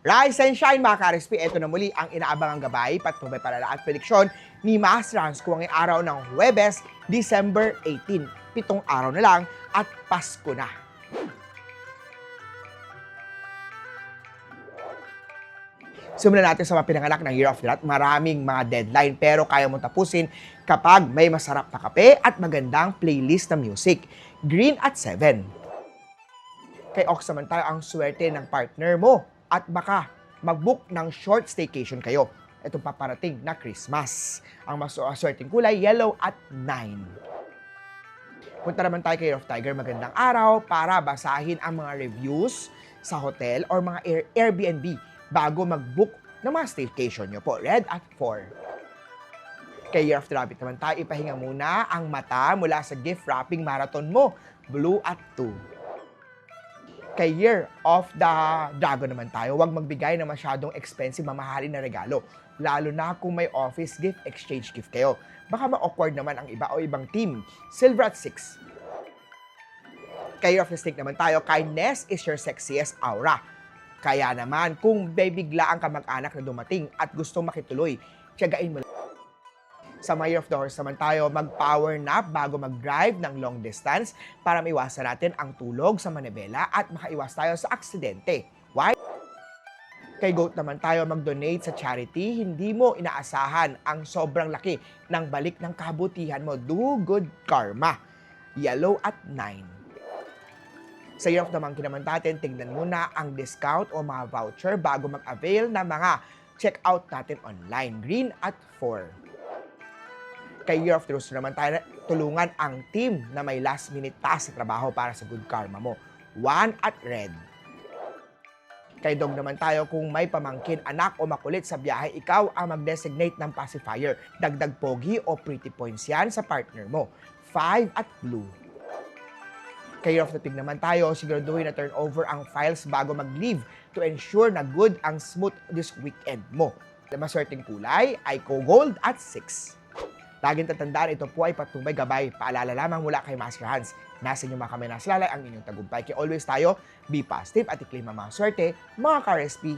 Rise and shine mga ka-RSP, ito na muli ang inaabangang gabay, patnubay palala at prediksyon ni Master Hans kung ang araw ng Huwebes, December 18. 7 araw na lang at Pasko na. Simulan natin sa mga pinanganak ng Year of the Rat. Maraming mga deadline pero kaya mong tapusin kapag may masarap na kape at magandang playlist na music. Green at 7. Kay Ox naman tayo ang swerte ng partner mo at baka mag-book ng short staycation kayo. Itong paparating na Christmas. Ang mas swerteng kulay, yellow at 9. Punta naman tayo kay Year of Tiger. Magandang araw para basahin ang mga reviews sa hotel or mga Airbnb bago mag-book ng mga staycation nyo po. Red at 4. Kay Year of the Rabbit naman tayo, ipahinga muna ang mata mula sa gift wrapping marathon mo. Blue at 2. Kay Year of the Dragon naman tayo, huwag magbigay ng masyadong expensive mamahalin na regalo. Lalo na kung may office gift, exchange gift kayo. Baka ma-awkward naman ang iba o ibang team. Silver at 6. Kay Year of the Snake naman tayo, kindness is your sexiest aura. Kaya naman, kung bibigla ang kamag-anak na dumating at gustong makituloy, tiyagain mo lang. Sa mga Year of the Horse naman tayo, mag-power nap bago mag-drive ng long distance para maiwasan natin ang tulog sa manibela at makaiwas tayo sa aksidente. Why? Kay Goat naman tayo, mag-donate sa charity, hindi mo inaasahan ang sobrang laki ng balik ng kabutihan mo. Do good karma. Yellow at 9. Sa Year of the Monkey naman natin, tignan muna ang discount o mga voucher bago mag-avail ng mga check-out natin online. Green at 4. Kay Year of the Rooster naman tayo, tulungan ang team na may last minute task sa trabaho para sa good karma mo. 1 at red. Kay Dog naman tayo, kung may pamangkin, anak o makulit sa biyahe, ikaw ang mag-designate ng pacifier. Dagdag pogi o pretty points yan sa partner mo. 5 at blue. Kay Year of the Pig naman tayo, siguraduhin na turn over ang files bago mag-leave to ensure na good ang smooth this weekend mo. Maswerteng kulay ay gold at 6. Laging tatandaan, ito po ay patnubay gabay. Paalala lamang mula kay Master Hans. Nasa inyong mga kamay nasa lalay ang inyong tagumpay. Kaya always tayo, be positive at i-claim ang mga swerte, mga ka-RSP.